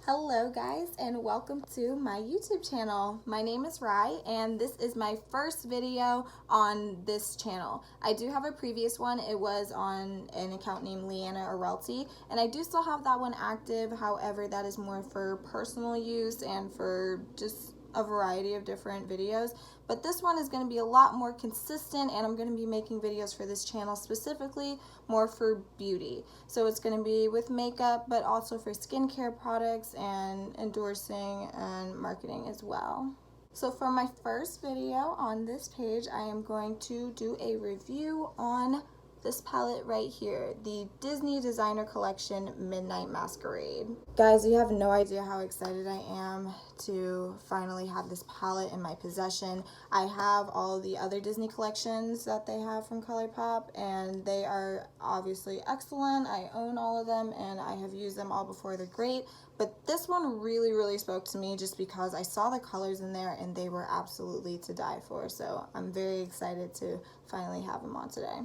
Hello guys, and welcome to my YouTube channel. My name is Rai and this is my first video on this channel. I do have a previous one. It was on an account named Leeana and I do still have that one active. However, that is more for personal use and for just a variety of different videos. But this one is going to be a lot more consistent, and I'm going to be making videos for this channel specifically more for beauty. So it's going to be with makeup, but also for skincare products and endorsing and marketing as well. So for my first video on this page, I am going to do a review on this palette right here, the Disney Designer Collection Midnight Masquerade. Guys, you have no idea how excited I am to finally have this palette in my possession. I have all the other Disney collections that they have from ColourPop, and they are obviously excellent. I own all of them and I have used them all before. They're great, but this one really spoke to me just because I saw the colors in there and they were absolutely to die for. So I'm very excited to finally have them on today.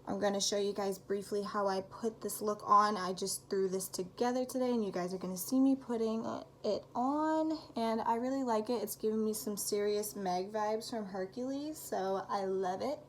I'm going to show you guys briefly how I put this look on. I just threw this together today and you guys are going to see me putting it on, and I really like it. It's giving me some serious Meg vibes from Hercules, so I love it.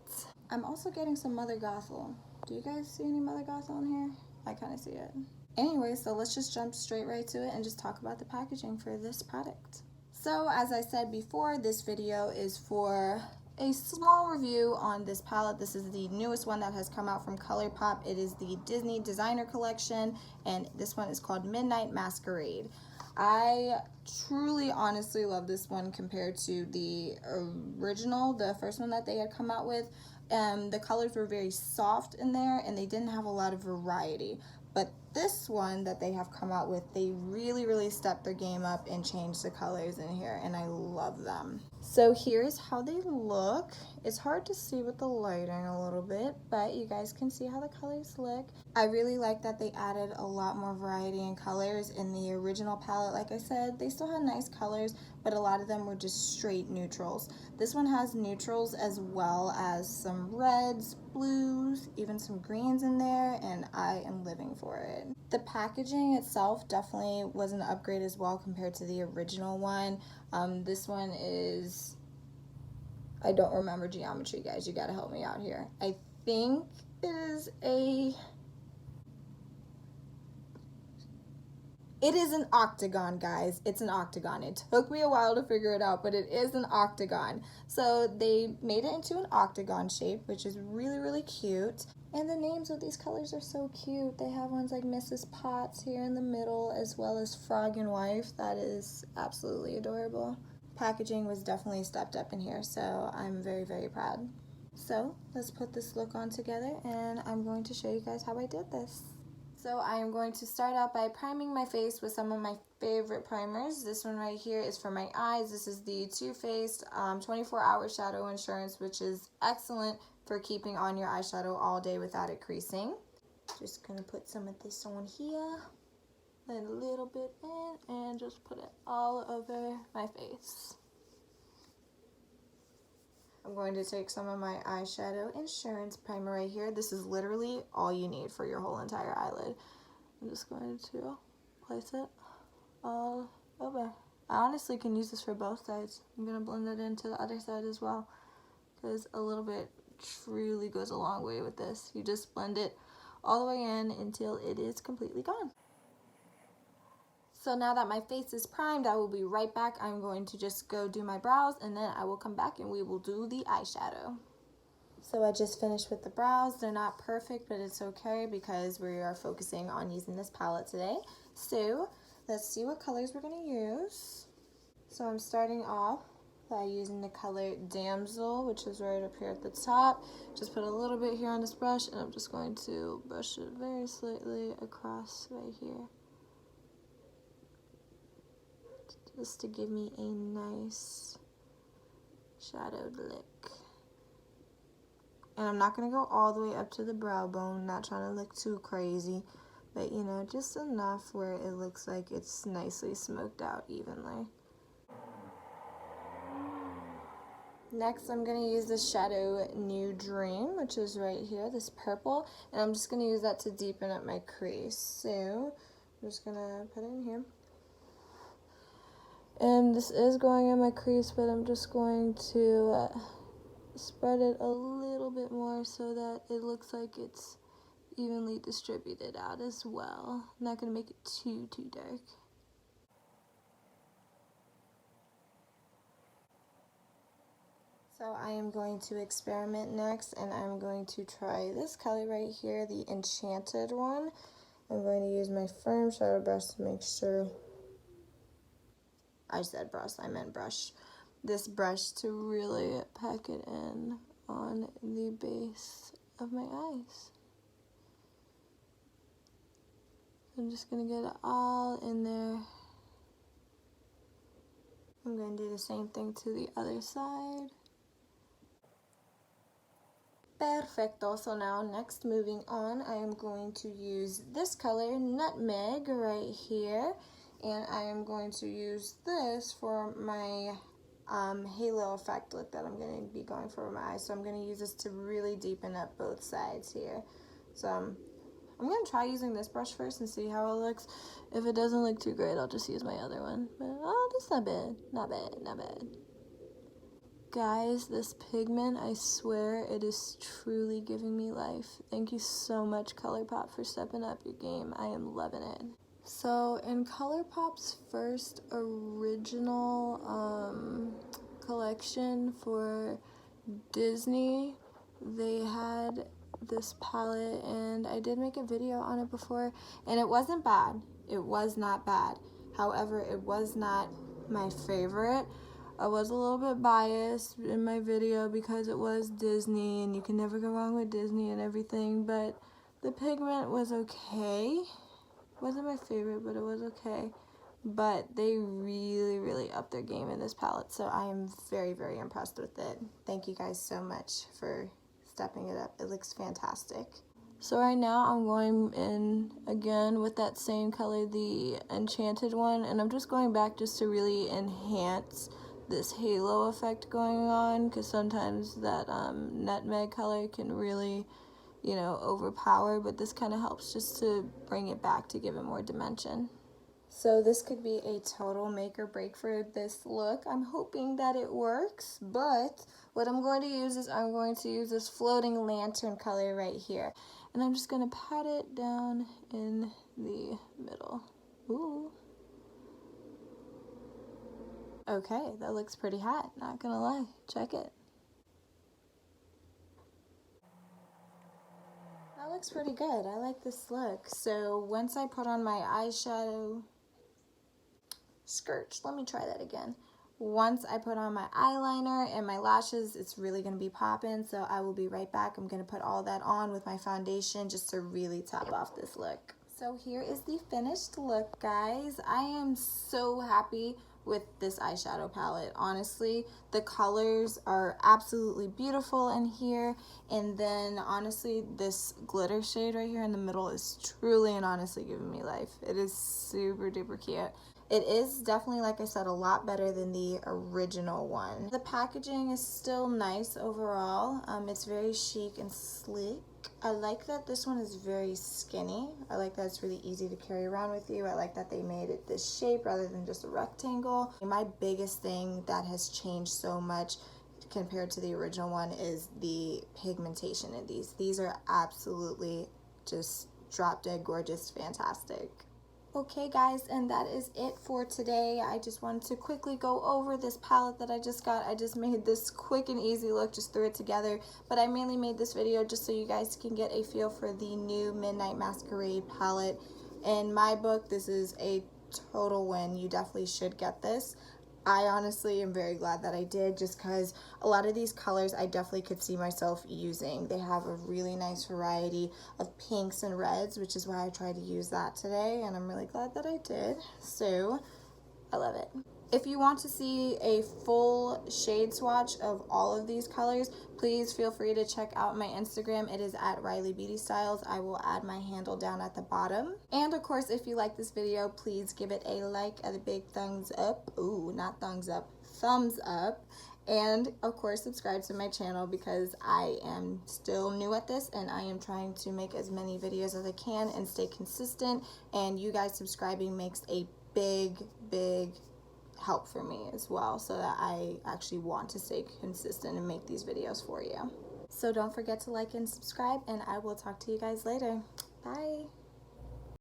I'm also getting some Mother Gothel. Do you guys see any Mother Gothel in here? I kind of see it. Anyway, so let's just jump straight right to it and just talk about the packaging for this product. So as I said before, this video is for a small review on this palette. This is the newest one that has come out from ColourPop. It is the Disney Designer Collection, and this one is called Midnight Masquerade. I truly, honestly love this one compared to the original, the first one that they had come out with. The colors were very soft in there, and they didn't have a lot of variety. But this one that they have come out with, they really stepped their game up and changed the colors in here, and I love them. So here's how they look. It's hard to see with the lighting a little bit, but you guys can see how the colors look. I really like that they added a lot more variety in colors. In the original palette, like I said, they still had nice colors, but a lot of them were just straight neutrals. This one has neutrals as well as some reds, blues, even some greens in there, and I am living for it. The packaging itself definitely was an upgrade as well compared to the original one. This one is, I don't remember geometry, guys, you gotta help me out here. I think it is an octagon, guys. It's an octagon. It took me a while to figure it out, but it is an octagon. So they made it into an octagon shape, which is really cute. And the names of these colors are so cute. They have ones like Mrs. Potts here in the middle, as well as Frog and Wife. That is absolutely adorable. Packaging was definitely stepped up in here, so I'm very proud. So let's put this look on together, and I'm going to show you guys how I did this. So I am going to start out by priming my face with some of my favorite primers. This one right here is for my eyes. This is the Too Faced 24-Hour Shadow Insurance, which is excellent for keeping on your eyeshadow all day without it creasing. Just going to put some of this on here, then a little bit in, and just put it all over my face. I'm going to take some of my eyeshadow insurance primer right here. This is literally all you need for your whole entire eyelid. I'm just going to place it all over. I honestly can use this for both sides. I'm going to blend it into the other side as well, because a little bit truly goes a long way with this. You just blend it all the way in until it is completely gone. So now that my face is primed, I will be right back. I'm going to just go do my brows, and then I will come back and we will do the eyeshadow. So I just finished with the brows. They're not perfect, but it's okay because we are focusing on using this palette today. So let's see what colors we're going to use. So I'm starting off by using the color Damsel, which is right up here at the top. Just put a little bit here on this brush, and I'm just going to brush it very slightly across right here, just to give me a nice shadowed look. And I'm not going to go all the way up to the brow bone, not trying to look too crazy, but you know, just enough where it looks like it's nicely smoked out evenly. Next, I'm going to use the shadow New Dream, which is right here, this purple, and I'm just going to use that to deepen up my crease. So I'm just going to put it in here. And this is going in my crease, but I'm just going to spread it a little bit more so that it looks like it's evenly distributed out as well. I'm not going to make it too dark. So I am going to experiment next, and I'm going to try this color right here, the Enchanted one. I'm going to use my firm shadow brush to make sure, I said brush, I meant brush. This brush to really pack it in on the base of my eyes. I'm just going to get it all in there. I'm going to do the same thing to the other side. Perfecto. So now next, moving on, I am going to use this color, Nutmeg, right here. And I am going to use this for my halo effect look that I'm going to be going for my eyes. So I'm going to use this to really deepen up both sides here. So I'm going to try using this brush first and see how it looks. If it doesn't look too great, I'll just use my other one. But, oh, that's not bad. Not bad, not bad. Guys, this pigment, I swear, it is truly giving me life. Thank you so much, ColourPop, for stepping up your game. I am loving it. So, in ColourPop's first original collection for Disney, they had this palette, and I did make a video on it before, and it wasn't bad. It was not bad. However, it was not my favorite. I was a little bit biased in my video because it was Disney, and you can never go wrong with Disney and everything, but the pigment was okay. Wasn't my favorite, but it was okay. But they really upped their game in this palette, so I am very impressed with it. Thank you guys so much for stepping it up. It looks fantastic. So right now I'm going in again with that same color, the Enchanted one, and I'm just going back just to really enhance this halo effect going on, because sometimes that nutmeg color can really, you know, overpower, but this kind of helps just to bring it back to give it more dimension. So this could be a total make or break for this look. I'm hoping that it works, but what I'm going to use is I'm going to use this floating lantern color right here, and I'm just going to pat it down in the middle. Ooh. Okay, that looks pretty hot, not gonna lie. Check it. That looks pretty good. I like this look. So once I put on my eyeshadow skirt, let me try that again. Once I put on my eyeliner and my lashes, it's really gonna be popping, so I will be right back. I'm gonna put all that on with my foundation just to really top off this look. So here is the finished look, guys. I am so happy with this eyeshadow palette. Honestly, the colors are absolutely beautiful in here, and then honestly this glitter shade right here in the middle is truly and honestly giving me life. It is super duper cute. It is definitely, like I said, a lot better than the original one. The packaging is still nice overall. It's very chic and sleek. I like that this one is very skinny. I like that it's really easy to carry around with you. I like that they made it this shape rather than just a rectangle. My biggest thing that has changed so much compared to the original one is the pigmentation in these. These are absolutely just drop dead gorgeous, fantastic. Okay guys, and that is it for today. I just wanted to quickly go over this palette that I just got. I just made this quick and easy look, just threw it together, but I mainly made this video just so you guys can get a feel for the new Midnight Masquerade palette. In my book, this is a total win. You definitely should get this. I honestly am very glad that I did, just because a lot of these colors I definitely could see myself using. They have a really nice variety of pinks and reds, which is why I tried to use that today, and I'm really glad that I did. So I love it. If you want to see a full shade swatch of all of these colors, please feel free to check out my Instagram. It is at Riley Beauty Styles. I will add my handle down at the bottom. And of course, if you like this video, please give it a like, a big thumbs up. Ooh, not thumbs up, thumbs up. And of course, subscribe to my channel because I am still new at this and I am trying to make as many videos as I can and stay consistent. And you guys subscribing makes a big help for me as well, so that I actually want to stay consistent and make these videos for you. So don't forget to like and subscribe, and I will talk to you guys later. Bye.